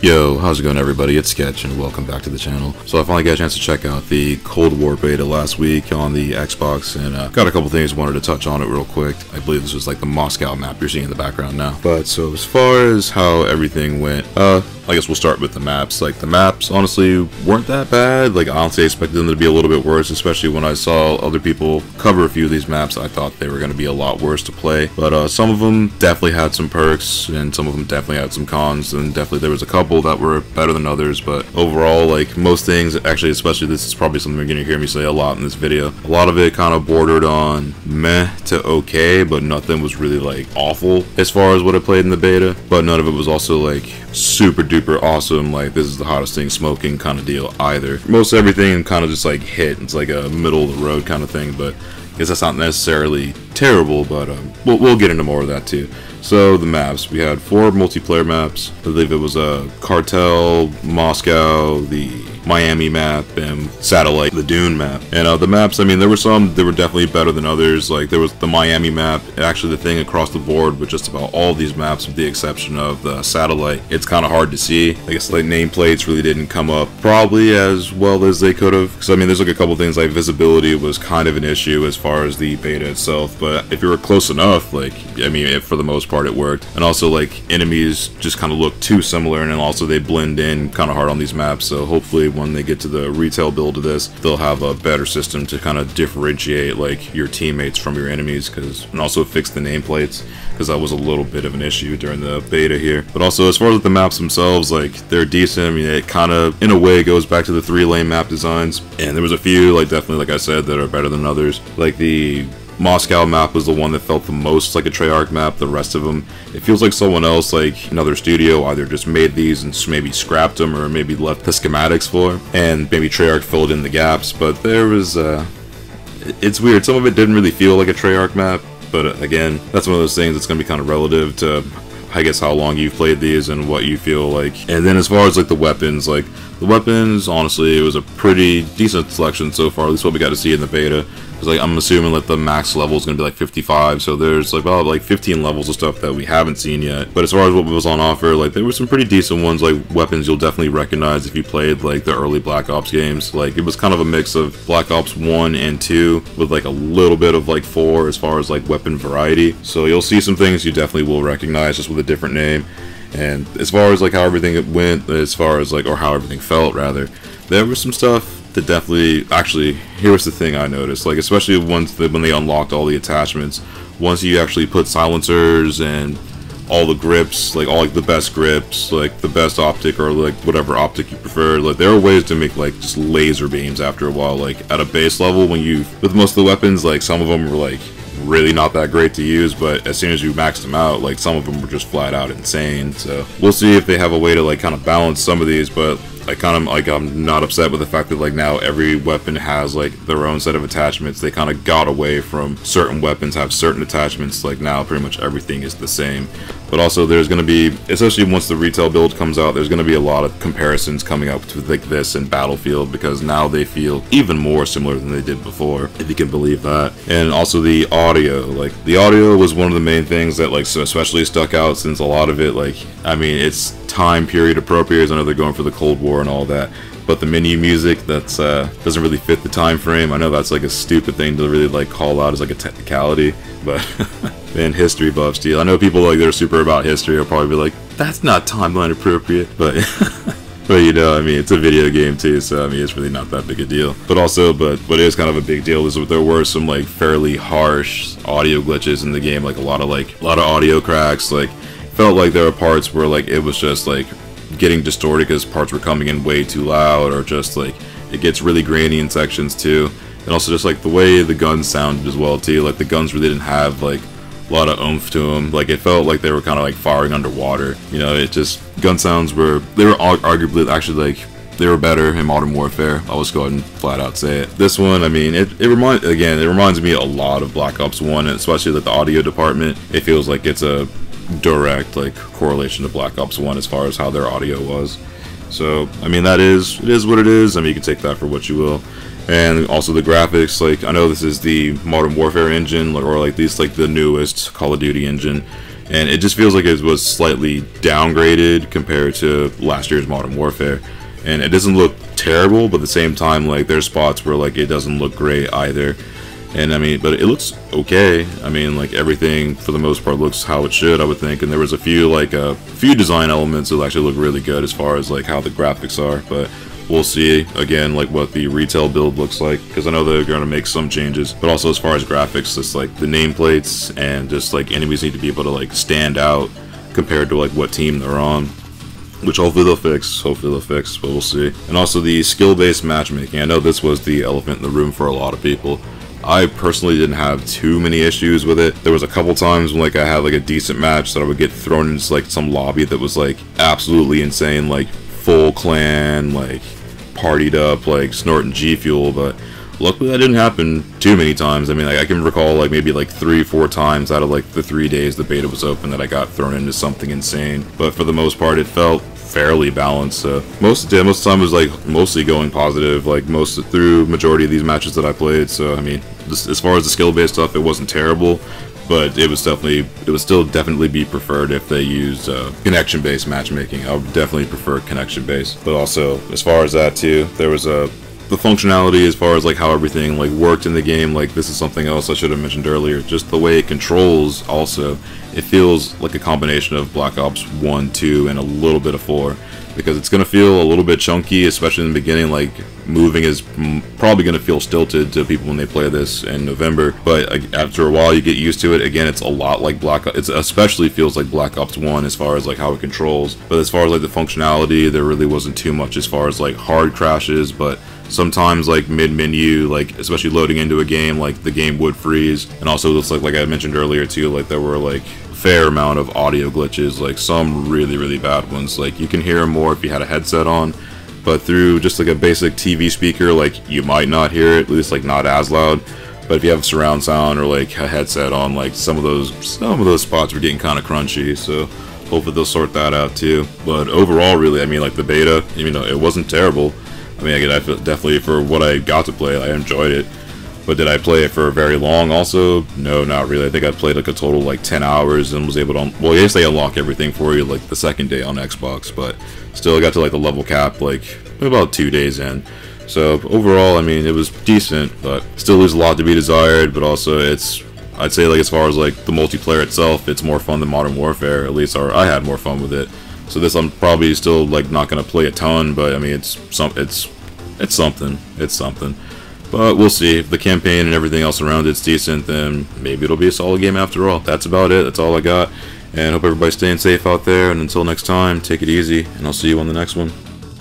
Yo, how's it going everybody? It's Sketch and welcome back to the channel. So I finally got a chance to check out the Cold War beta last week on the Xbox and got a couple things wanted to touch on it real quick. I believe this was like the Moscow map you're seeing in the background now. But so as far as how everything went, I guess we'll start with the maps. Like the maps honestly weren't that bad. Like I honestly expected them to be a little bit worse, especially when I saw other people cover a few of these maps. I thought they were going to be a lot worse to play. But some of them definitely had some perks and some of them definitely had some cons, and definitely there was a couple that were better than others. But overall, like most things, actually especially this is probably something you're going to hear me say a lot in this video, a lot of it kind of bordered on meh to okay, but nothing was really like awful as far as what I played in the beta, but none of it was also like super duper awesome, like this is the hottest thing smoking kind of deal either. Most everything kind of just like hit. It's like a middle of the road kind of thing, but I guess that's not necessarily terrible, but we'll get into more of that too. So the maps, we had 4 multiplayer maps. I believe it was a Cartel, Moscow, the Miami map, and Satellite, the Dune map. And the maps, I mean, there were some that were definitely better than others. Like there was the Miami map, actually the thing across the board with just about all these maps with the exception of the Satellite, it's kind of hard to see. I guess like nameplates really didn't come up probably as well as they could have. Because I mean, there's like a couple things like visibility was kind of an issue as far as the beta itself, but if you were close enough, like, I mean, for the most part it worked. And also like enemies just kind of look too similar, and then also they blend in kind of hard on these maps, so hopefully when they get to the retail build of this, they'll have a better system to kind of differentiate like your teammates from your enemies, and also fix the nameplates, because that was a little bit of an issue during the beta here. But also as far as the maps themselves, like they're decent. I mean, it kind of in a way goes back to the 3-lane map designs, and there was a few like definitely like I said that are better than others. Like the Moscow map was the one that felt the most like a Treyarch map. The rest of them, it feels like someone else, like another studio, either just made these and maybe scrapped them or maybe left the schematics for, and maybe Treyarch filled in the gaps. But there was, it's weird. Some of it didn't really feel like a Treyarch map, but again, that's one of those things that's going to be kind of relative to, I guess, how long you've played these and what you feel like. And then as far as like the weapons, honestly, it was a pretty decent selection so far, at least what we got to see in the beta. Because like I'm assuming like the max level is going to be like 55, so there's like about like 15 levels of stuff that we haven't seen yet. But as far as what was on offer, like there were some pretty decent ones, like weapons you'll definitely recognize if you played like the early Black Ops games. Like it was kind of a mix of Black Ops 1 and 2 with like a little bit of like 4 as far as like weapon variety. So you'll see some things you definitely will recognize just with a different name. And as far as like how everything went, as far as like, or how everything felt rather, there was some stuff that definitely, actually, here was the thing I noticed, like especially when they unlocked all the attachments, once you actually put silencers and all the grips, like all like the best grips, like the best optic or like whatever optic you prefer, like there are ways to make like just laser beams after a while. Like at a base level, when you, with most of the weapons, like some of them were like really not that great to use, but as soon as you maxed them out, like some of them were just flat out insane. So we'll see if they have a way to like kind of balance some of these, but I kind of like, I'm not upset with the fact that like now every weapon has like their own set of attachments. They kind of got away from certain weapons have certain attachments. Like now pretty much everything is the same. But also there's going to be, especially once the retail build comes out, there's going to be a lot of comparisons coming up to like this and Battlefield, because now they feel even more similar than they did before, if you can believe that. And also the audio, like the audio was one of the main things that like so especially stuck out, since a lot of it, like, I mean, it's time period appropriate. I know they're going for the Cold War and all that, but the menu music, that's doesn't really fit the time frame. I know that's like a stupid thing to really like call out as like a technicality, but and history buffs deal. I know people like they're super about history will probably be like, that's not timeline appropriate, but but you know, I mean, it's a video game too, so I mean, it's really not that big a deal. But also, but what is kind of a big deal is that there were some like fairly harsh audio glitches in the game, like a lot of audio cracks. Like felt like there were parts where like it was just like getting distorted because parts were coming in way too loud, or just like it gets really grainy in sections too. And also just like the way the guns sounded as well too, like the guns really didn't have like a lot of oomph to them. Like it felt like they were kind of like firing underwater, you know. It just, gun sounds were, they were arguably actually like they were better in Modern Warfare. I'll just go ahead and flat out say it. This one, I mean, it reminds me a lot of Black Ops 1, and especially like the audio department. It feels like it's a direct like correlation to Black Ops 1 as far as how their audio was. So I mean, it is what it is. I mean, you can take that for what you will. And also the graphics, like I know this is the Modern Warfare engine, or like at least like the newest Call of Duty engine, and it just feels like it was slightly downgraded compared to last year's Modern Warfare. And it doesn't look terrible, but at the same time, like, there's spots where, like, it doesn't look great either. And I mean, but it looks okay. I mean, like, everything for the most part looks how it should, I would think. And there was a few design elements that actually look really good as far as like how the graphics are. But we'll see again, like, what the retail build looks like, because I know they're going to make some changes. But also as far as graphics, just like the nameplates and just like enemies need to be able to like stand out compared to like what team they're on. Which hopefully they'll fix, but we'll see. And also the skill-based matchmaking. I know this was the elephant in the room for a lot of people. I personally didn't have too many issues with it. There was a couple times when like I had like a decent match that I would get thrown into like some lobby that was like absolutely insane, like full clan, like partied up, like snorting G Fuel, but luckily that didn't happen too many times. I mean, like, I can recall like maybe like 3-4 times out of like the 3 days the beta was open that I got thrown into something insane. But for the most part, it felt fairly balanced. Most of the time it was like mostly going positive, like through majority of these matches that I played. So I mean, as far as the skill-based stuff, it wasn't terrible, but it would still definitely be preferred if they used connection-based matchmaking. I would definitely prefer connection-based. But also, as far as that too, there was the functionality as far as like how everything like worked in the game. Like, this is something else I should have mentioned earlier, just the way it controls. Also, it feels like a combination of Black Ops 1, 2, and a little bit of 4, because it's going to feel a little bit chunky, especially in the beginning. Like, moving is probably going to feel stilted to people when they play this in November, but after a while you get used to it. Again, it's a lot like it especially feels like Black Ops 1 as far as like how it controls. But as far as like the functionality, there really wasn't too much as far as like hard crashes, but sometimes like mid-menu, like especially loading into a game, like the game would freeze. And also looks like I mentioned earlier too, like there were like fair amount of audio glitches, like some really bad ones. Like, you can hear them more if you had a headset on, but through just like a basic TV speaker, like, you might not hear it, at least like not as loud. But if you have surround sound or like a headset on, like some of those spots were getting kind of crunchy. So hopefully they'll sort that out too. But overall, really, I mean, like the beta, you know, it wasn't terrible. I mean, again, I feel definitely for what I got to play, I enjoyed it. But did I play it for very long also? No, not really. I think I played like a total like 10 hours and was able to, well, I guess they unlock everything for you like the second day on Xbox, but still I got to like the level cap like about 2 days in. So overall, I mean, it was decent, but still leaves a lot to be desired. But also, I'd say like as far as like the multiplayer itself, it's more fun than Modern Warfare, at least, or I had more fun with it. So this I'm probably still like not gonna play a ton, but I mean, it's something. But we'll see. If the campaign and everything else around it's decent, then maybe it'll be a solid game after all. That's about it. That's all I got. And hope everybody's staying safe out there. And until next time, take it easy, and I'll see you on the next one.